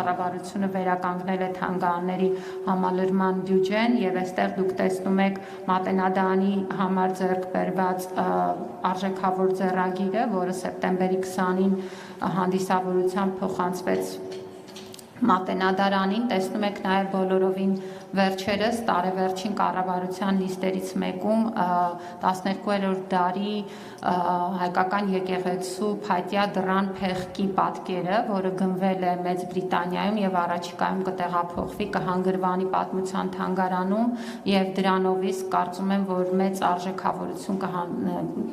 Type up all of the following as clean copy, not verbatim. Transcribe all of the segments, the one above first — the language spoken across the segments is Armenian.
Կառավարությունը վերականգնել է թանգարանների համալրման բյուջեն եւ այստեղ դուք տեսնում եք Մատենադարանի համար ձեռք բերված արժեքավոր ձեռագիրը, որը սեպտեմբերի 20-ին հանդիսավորությամբ փոխանցվեց Մատենադարանին, տեսնում եք նաև բոլորովին վերջերս տարեվերջին կառավարության նիստերից մեկում 12-րդ դարի հայկական եկեղեցու փայտյա դռան փեղկի պատկերը, որը գնվել է Մեծ Բրիտանիայում եւ առաջիկայում կտեղափոխվի, կհանգրվանի պատմության թանգարանում եւ դրանով իսկ կարծում եմ, որ մեծ արժեքավորություն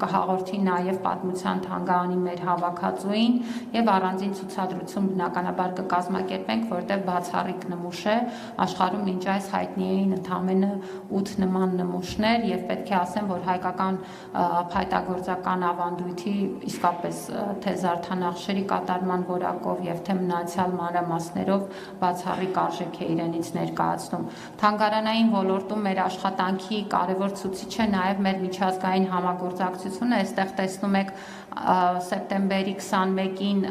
կհաղորդի նաեւ պատմության թանգարանի մեր հավաքածուին եւ առանձին ցուցադրություն բնականաբար կկազմակերպենք, որտեղ բացառիկ նմուշ է, աշխարհում մինչ այս հայտնի էին ընդամենը 8 նման նմուշներ եւ պետք է ասեմ, որ հայկական փայտագործական ավանդույթի իսկապես թե զարդանախշերի կատարման որակով եւ թե մնացյալ մանրամասներով բացառիկ արժեք է իրենից ներկայացնում։ Թանգարանային ոլորտում մեր աշխատանքի կարևոր ցուցիչ է նաեւ մեր միջազգային համագործակցությունը, այստեղ տեսնում եք սեպտեմբերի 21-ին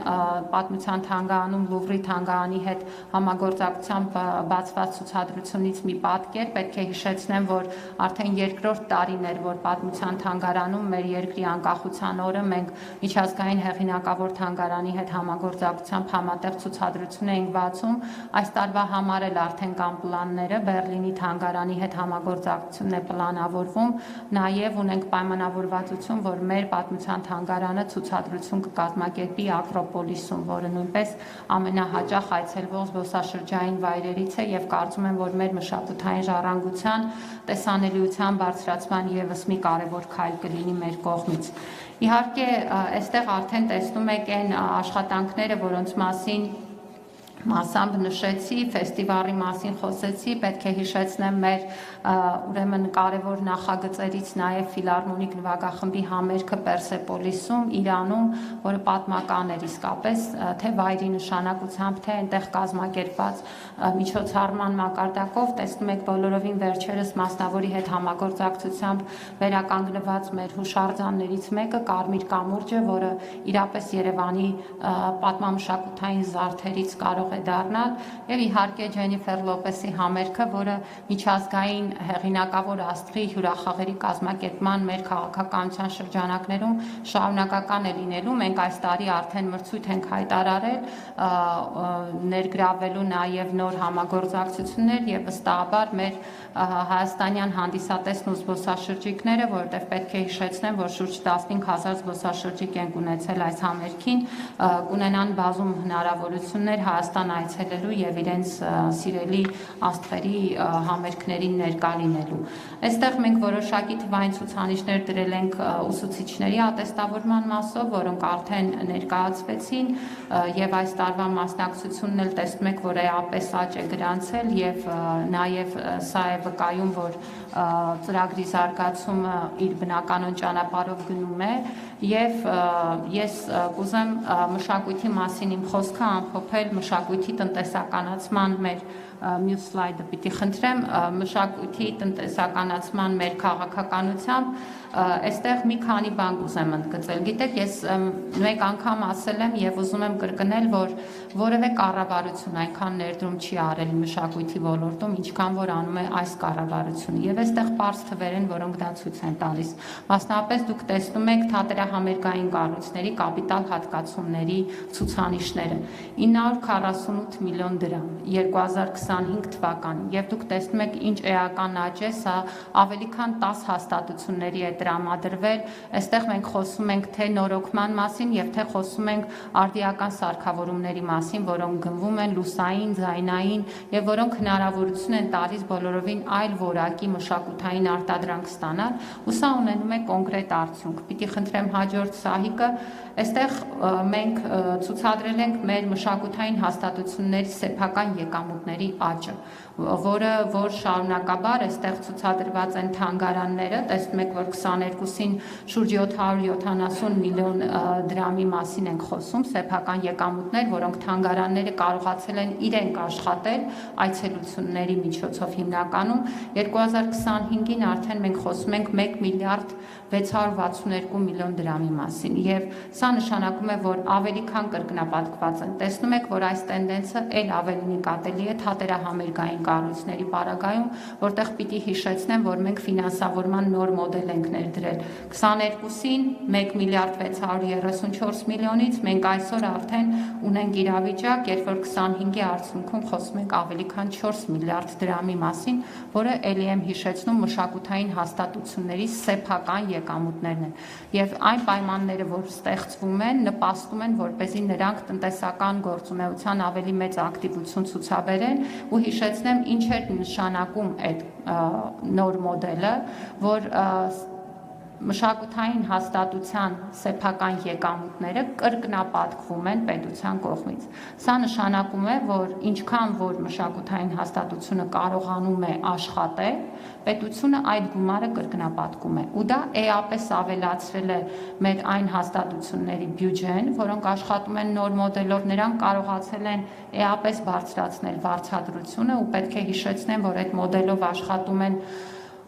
պատմության թանգարանում Լուվրի թանգարանի հետ համագործակցությամբ բացված ցուցադրությունից մի պատկեր, պետք է հիշեցնեմ, որ արդեն երկրորդ տարին էր, որ պատմության թանգարանում մեր երկրի անկախության օրը մենք միջազգային հեղինակավոր թանգարանի հետ համագործակցությամբ համատեղ ցուցադրություն էինք բացում, այս տարվա համար էլ արդեն կան պլանները, Բեռլինի թանգարանի հետ համագործակցությունն է պլանավորվում, նաև ունենք պայմանավորվածություն, որ մեր պատմության թանգարանը ցուցադրություն կկազմակերպի Ակրոպոլիսում, որը նույնպես ամենահաճախ այցելվող զբոսաշրջային վայրերից է եւ կարծում եմ, որ մեր մշակութային ժառանգության տեսանելիության բարձրացման եւս մի կարեւոր քայլ կլինի մեր կողմից։ Իհարկե, այստեղ արդեն տեսնում եք այն աշխատանքները, որոնց մասին մասամբ նշեցի, ֆեստիվալի մասին խոսեցի, պետք է հիշեցնեմ մեր ուրեմն կարևոր նախագծերից նաև ֆիլհարմոնիկ նվագախմբի համերգը Պերսեպոլիսում, Իրանում, որը պատմական էր իսկապես, թե վայրի նշանակությամբ, թե այնտեղ կազմակերպված միջոցառման մակարդակով, տեսնում եք բոլորովին վերջերս մասնավորի հետ համագործակցությամբ վերականգնված մեր հուշարձաններից մեկը Կարմիր կամուրջը, որը իրապես Երևանի պատմամշակութային զարդերից կարող է դառնալ եւ իհարկե Ջենիֆեր Լոպեսի համերգը, որը միջազգային հեղինակավոր աստղի հյուրախաղերի կազմակերպման մեր քաղաքականության շրջանակներում շարունակական է լինելու։ Մենք այս տարի արդեն մրցույթ ենք հայտարարել ներգրավելու նաեւ նոր համագործակցություններ եւ վստահաբար մեր հայաստանյան հանդիսատեսն ու զբոսաշրջիկները, որովհետեւ պետք է հիշեցնեմ, որ շուրջ 15000 զբոսաշրջիկ են ունեցել այս համերգին, կունենան բազում հնարավորություններ Հայաստան այցելելու եւ իրենց սիրելի աստղերի համերգներին ներկա լինելու։ Այստեղ մենք որոշակի թվային ցուցանիշներ դրել ենք ուսուցիչների ատեստավորման մասով, որոնք արդեն ներկայացվեցին եւ այս տարվա մասնակցությունն էլ տեսնում եք, որ էապես աճ է գրանցել եւ նաեւ սա է վկայում, որ ծրագրի զարգացումը իր բնականon ճանապարհով գնում է եւ ես կուզեմ մշակույթի մասին իմ խոսքը ամփոփել մշակույթի տնտեսականացման մեր մյուս սլայդը պիտի խնդրեմ մշակույթի տնտեսականացման մեր քաղաքականությամբ այստեղ մի քանի բան կուզեմ ընդգծել։ Գիտեք, ես մեկ անգամ ասել եմ եւ ուզում եմ կրկնել, որ որևէ կառավարություն այնքան ներդրում չի արել մշակույթի ոլորտում, ինչքան որ անում է այս կառավարությունը։ Եվ այստեղ པարզ թվեր են, որոնք դա ցույց են տալիս։ Մասնավորապես դուք տեսնում եք թատերահամերգային կառույցների կապիտալ հատկացումների ցուցանիշները 948 միլիոն դրամ 2025 թվականին եւ դուք տեսնում եք ինչ էական աճ է, սա ավելի քան 10 հաստատությունների է տրամադրվել, այստեղ մենք խոսում ենք թե նորոգման մասին եւ թե խոսում ենք արդիական սարքավորումների մասին, որոնք գնվում են լուսային, ձայնային եւ որոնք հնարավորություն են տալիս բոլորովին այլ որակի մշակութային արտադրանք ստանալ, ու սա ունենում է կոնկրետ արդյունք։ Պիտի խնդրեմ հաջորդ սահիկը, այստեղ մենք ցուցադրել ենք մեր մշակութային հաստատությունների սեփական եկամուտների աճը, որ շարունակաբար այստեղ ցուցադրված են թանգարանները, տեսնում եք, որ 22-ին շուրջ 770 միլիոն դրամի մասին ենք խոսում, սեփական եկամուտներ, որոնք թանգարանները կարողացել են իրենք աշխատել այցելությունների միջոցով հիմնականում 2025-ին արդեն մենք խոսում ենք 1 միլիարդ 662 միլիոն դրամի մասին եւ սա նշանակում է, որ ավելի քան կրկնապատկված են։ Տեսնում եք, որ այս տենդենսը ել ավելի նկատելի է թատերահամերգային կառույցների պարագայում, որտեղ պիտի հիշեցնեմ, որ մենք ֆինանսավորման նոր մոդել ենք ներդրել 22-ին 1 միլիարդ 634 միլիոնից մենք այսօր արդեն ունենք իրավիճակ, երբ որ 25-ի արդյունքում խոսում ենք ավելի քան 4 միլիարդ դրամի մասին, որը ելի եմ հիշեցնում մշակութային հաստատությունների սեփական եկամուտներն են եւ այն պայմանները, որ ստեղծվում են, նպաստում են, որպեսզի նրանք տնտեսական գործունեության ավելի մեծ ակտիվություն ցուցաբերեն ու հիշեցնեմ ինչ է նշանակում այդ նոր մոդելը, որ մշակութային հաստատության սեփական եկամուտները կրկնապատկվում են պետության կողմից։ Սա նշանակում է, որ ինչքան որ մշակութային հաստատությունը կարողանում է աշխատել, պետությունը այդ գումարը կրկնապատկում է։ Ու դա էապես ավելացրել է մեր այն հաստատությունների բյուջեն, որոնք աշխատում են նոր մոդելով, նրանք կարողացել են էապես բարձրացնել վարձատրությունը ու պետք է հիշեցնեմ, որ այդ մոդելով աշխատում են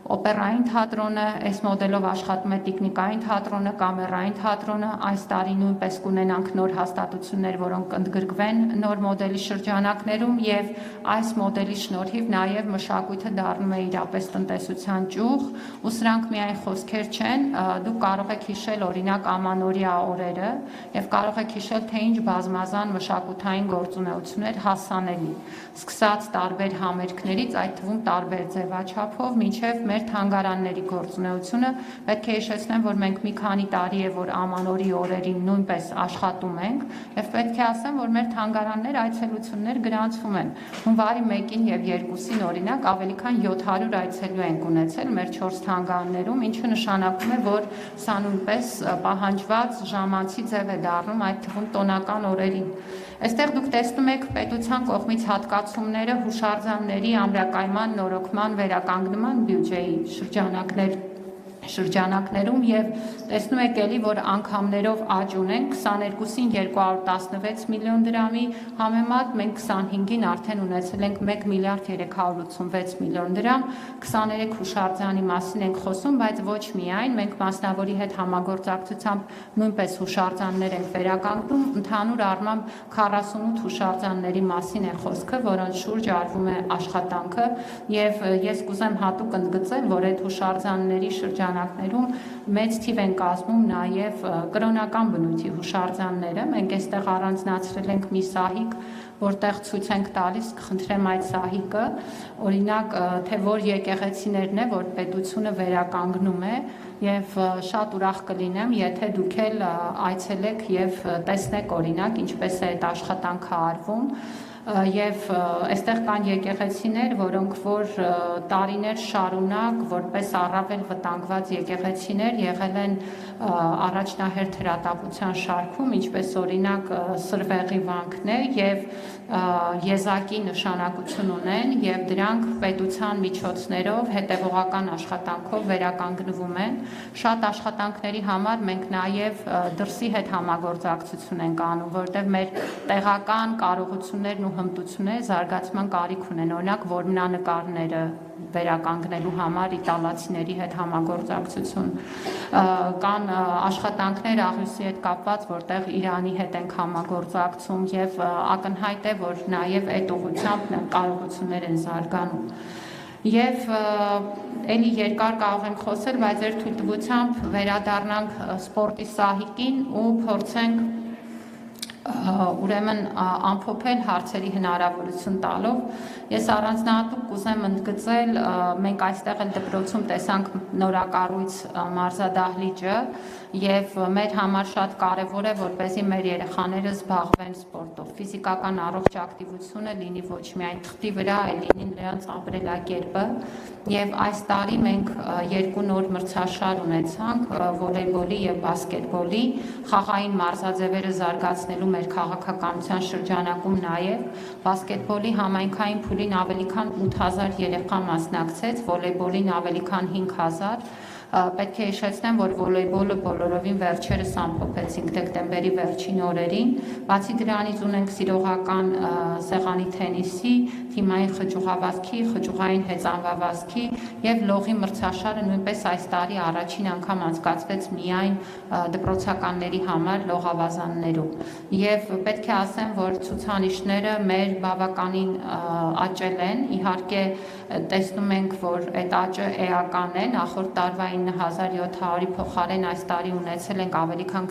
օպերային թատրոնը, այս մոդելով աշխատում է տիկնիկային թատրոնը, կամերային թատրոնը, այս տարի նույնպես կունենանք նոր հաստատություններ, որոնք ընդգրկվեն նոր մոդելի շրջանակներում եւ այս մոդելի շնորհիվ նաեւ մշակույթը դառնում է իրապես տնտեսության ճյուղ, ու սրանք միայն խոսքեր չեն, դուք կարող եք հիշել օրինակ ամանորյա օրերը եւ կարող եք հիշել, թե ինչ բազմազան մշակութային գործունեություններ հասանելի, սկսած տարբեր համերգներից, այդ թվում տարբեր ձևաչափով, մինչեւ մեր թանգարանների գործունեությունը, պետք է հիշեցնեմ, որ մենք մի քանի տարի է, որ ամանորի օրերին նույնպես աշխատում ենք եւ պետք է ասեմ, որ մեր թանգարաններ այցելություններ գրանցվում են։ Հունվարի 1-ին եւ 2-ին օրինակ ավելի քան 700 այցելու ենք ունեցել մեր 4 թանգարաններում, ինչը նշանակում է, որ սա նույնպես պահանջված ժամանցի ձև է դառնում, այդ թվում տոնական օրերին։ Այստեղ դուք տեսնում եք պետության կողմից հատկացումները հուշարձանների ամրակայման, նորոգման, վերականգնման բյուջեի շրջանակներում եւ տեսնում եք էլի, որ անգամներով աճ ունենք 22-ին 216 միլիոն դրամի համեմատ մենք 25-ին արդեն ունեցել ենք 1 միլիարդ 386 միլիոն դրամ 23 հուշարձանի մասին ենք խոսում, բայց ոչ միայն մենք մասնավորի հետ համագործակցությամբ նույնպես հուշարձաններ ենք վերականգնում, ընդհանուր առմամբ 48 հուշարձանների մասին է խոսքը, որոնց շուրջ արվում է աշխատանքը եւ ես կուզեմ հատուկ ընդգծել, որ այդ հուշարձանների շրջանակներում մեծ թիվ են կազմում նաև կրոնական բնույթի հուշարձանները։ Մենք այստեղ առանձնացրել ենք մի սահիկ, որտեղ ցույց ենք տալիս, կխնդրեմ այդ սահիկը, օրինակ, թե որ եկեղեցիներն է, որ պետությունը վերականգնում է եւ շատ ուրախ կլինեմ, եթե դուք էլ այցելեք եւ տեսնեք օրինակ, ինչպես է այդ աշխատանքը արվում։ Եվ այստեղ կան եկեղեցիներ, որոնք որ տարիներ շարունակ որպես առավել վտանգված եկեղեցիներ եղել են առաջնահերթ հրատապության շարքում, ինչպես օրինակ Սրվեղի վանքն է եւ եզակի նշանակություն ունեն եւ դրանք պետության միջոցներով հետեւողական աշխատանքով վերականգնվում են։ Շատ աշխատանքների համար մենք նաեւ դրսի հետ համագործակցություն ենք անում, որտեղ մեր տեղական կարողություններն ու հմտությունները զարգացման կարիք ունեն, օրինակ որմնանկարները վերականգնելու համար իտալացիների հետ համագործակցություն կան աշխատանքներ աղյուսի հետ կապված, որտեղ Իրանի հետ ենք համագործակցում եւ ակնհայտ է, որ նաեւ այդ ուղղությամբ կարողություններ են զարգանում։ Եվ էլի երկար կարող ենք խոսել, բայց ձեր թույլտվությամբ վերադառնանք սպորտի սահիկին ու փորձենք ուրեմն ամփոփել հարցերի հնարավորություն տալով ես առանձնահատուկ կուզեմ ընդգծել մենք այստեղ էլ դպրոցում տեսանք նորակառույց մարզադահլիճը եւ մեր համար շատ կարեւոր է որպեսզի մեր երեխաները զբաղվեն սպորտով ֆիզիկական առողջ ակտիվությունը լինի ոչ միայն թղթի վրա այլ լինի նրանց ապրելակերպը եւ այս տարի մենք երկու նոր մրցաշար ունեցանք վոլեյբոլի եւ բասկետբոլի խաղային մարզաձևերը զարգացնելու մեր քաղաքականության շրջանակում նաև բասկետբոլի համայնքային փուլին ավելի քան 8000 երեխա մասնակցեց, վոլեյբոլին ավելի քան 5000 Պետք է հիշեցնեմ, որ վոլեյբոլը բոլորովին վերջերս ամփոփեցինք դեկտեմբերի վերջին օրերին, բացի դրանից ունենք սիրողական սեղանի թենիսի, թիմային խճուղավազքի, խճուղային հեծանվավազքի և լողի մրցաշարը նույնպես այս տարի առաջին անգամ անցկացվեց միայն դպրոցականների համար լողավազաններում։ Եվ պետք է ասեմ, որ ցուցանիշները մեր բավականին աճել են, իհարկե տեսնում ենք, որ այդ աճը էական է, նախորդ տարվա 9700-ի փոխարեն այս տարի ունեցել ենք ավելի քան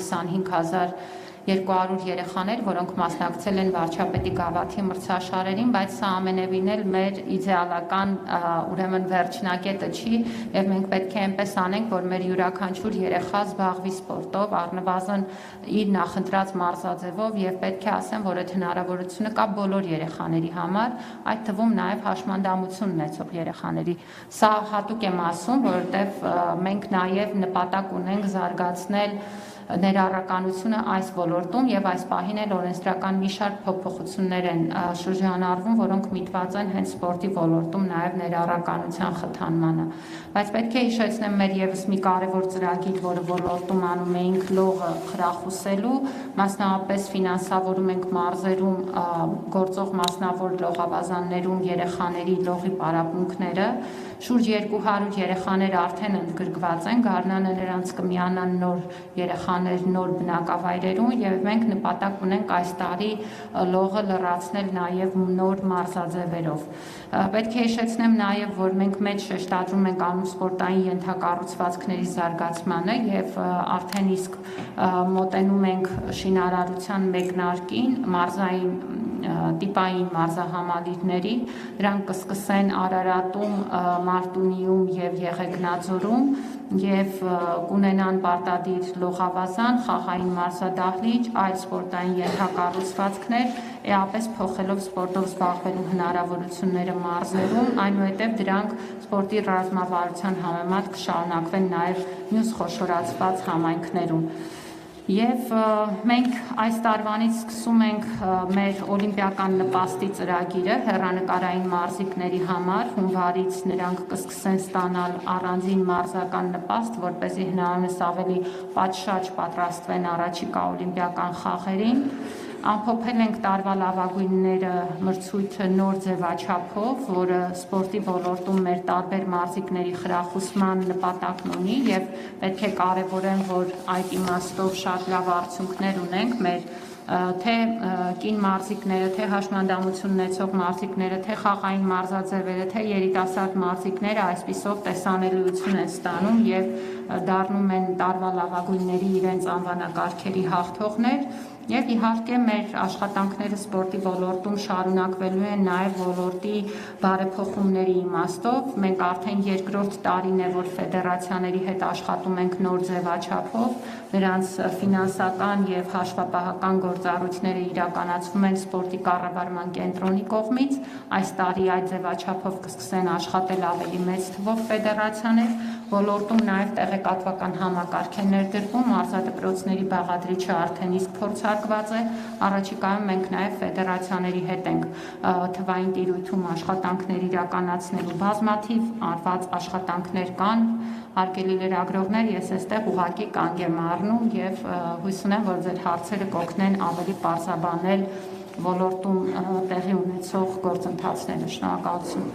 25200 երեխաներ, որոնք մասնակցել են վարչապետի գավաթի մրցաշարերին, բայց սա ամենևին էլ մեր իդեալական ուրեմն վերջնակետը չի, եւ մենք պետք է այնպես անենք, որ մեր յուրաքանչյուր երեխա զբաղվի սպորտով, առնվազն իր նախընտրած մարզաձևով, եւ պետք է ասեմ, որ այդ հնարավորությունը կա բոլոր երեխաների համար, այդ թվում նաեւ հաշմանդամություն ունեցող երեխաների։ Սա հատուկ եմ ասում, որովհետեւ մենք նաեւ նպատակ ունենք զարգացնել ներառականությունը այս ոլորտում եւ այս պահին էլ օրենսդրական մի շարք փոփոխություններ են շրջանառվում, որոնք միտված են հենց սպորտի ոլորտում նաեւ ներառականության խթանմանը։ Բայց պետք է հիշեցնեմ մեր եւս մի կարեւոր ծրագիր, որը ոլորտում անում էինք լողը խրախուսելու, մասնավորապես ֆինանսավորում ենք մարզերում գործող մասնավոր լողավազաններում երեխաների լողի պարապմունքները, շուրջ 200 երեխաներ արդեն ընդգրկված են, գարնանը նրանց կմիանան նոր երեխաներ նոր բնակավայրերում եւ մենք նպատակ ունենք այս տարի լողը լրացնել նաեւ նոր մարզաձևերով։ Պետք է հիշեցնեմ նաեւ, որ մենք մեծ շեշտադրում ենք անում սպորտային ենթակառուցվածքների զարգացմանը եւ արդեն իսկ մոտենում ենք շինարարության մեկնարկին, մարզային տիպային մարզահամալիրների, դրանք կսկսեն Արարատում, Մարտունիում եւ Եղեգնաձորում եւ կունենան պարտադիր լողավազան, խաղային մարզադահլիճ, այլ սպորտային ենթակառուցվածքներ, էապես փոխելով սպորտով զբաղվելու հնարավորությունները մարզերում, այնուհետև դրանք սպորտի ռազմավարության համեմատ կշարունակվեն նաեւ մյուս խոշորացված համայնքներում։ Եվ մենք այս տարվանից սկսում ենք մեր օլիմպիական նպաստի ծրագիրը հեռանկարային մարզիկների համար, հունվարից նրանք կսկսեն ստանալ առանձին մարզական նպաստ, որպեսզի հնարավորինս ավելի պատշաճ պատրաստվեն առաջիկա օլիմպիական խաղերին։ Ամփոփել ենք տարվա լավագույնները մրցույթը նոր ձևաչափով, որը սպորտի ոլորտում մեր տարբեր մարզիկների խրախուսման նպատակն ունի եւ պետք է կարեւորեմ, որ այդ իմաստով շատ լավ արդյունքներ ունենք մեր թե կին մարզիկները, թե հաշմանդամություն ունեցող մարզիկները, թե խաղային մարզաձևերը, թե երիտասարդ մարզիկները այսպիսով տեսանելիություն են ստանում եւ դառնում են տարվա լավագույնների իրենց անվանակարգերի հաղթողներ եւ իհարկե մեր աշխատանքները սպորտի ոլորտում շարունակվելու են նաեւ ոլորտի բարեփոխումների իմաստով։ Մենք արդեն երկրորդ տարին է, որ ֆեդերացիաների հետ աշխատում ենք նոր ձևաչափով, նրանց ֆինանսական եւ հաշվապահական գործառույթները իրականացվում են սպորտի կառավարման կենտրոնի կողմից։ Այս տարի այդ ձևաչափով կսկսեն աշխատել ավելի մեծ թվով ֆեդերացիաներ, ոլորտում նաեւ տեղեկատվական համակարգ է ներդրվում, մարզադպրոցների բաղադրիչը արդեն իսկ փորձարկված է, առաջիկայում մենք նաեւ ֆեդերացիաների հետ ենք թվային տիրույթում աշխատանքներ իրականացնելու բազմաթիվ արված աշխատանքներ կան, հարգելի լրագրողներ, ես այստեղ ուղղակի կանգ եմ առնում եւ հույս ունեմ, որ ձեր հարցերը կօգնեն ավելի պարզաբանել ոլորտում տեղի ունեցող գործընթացները։ Շնորհակալություն։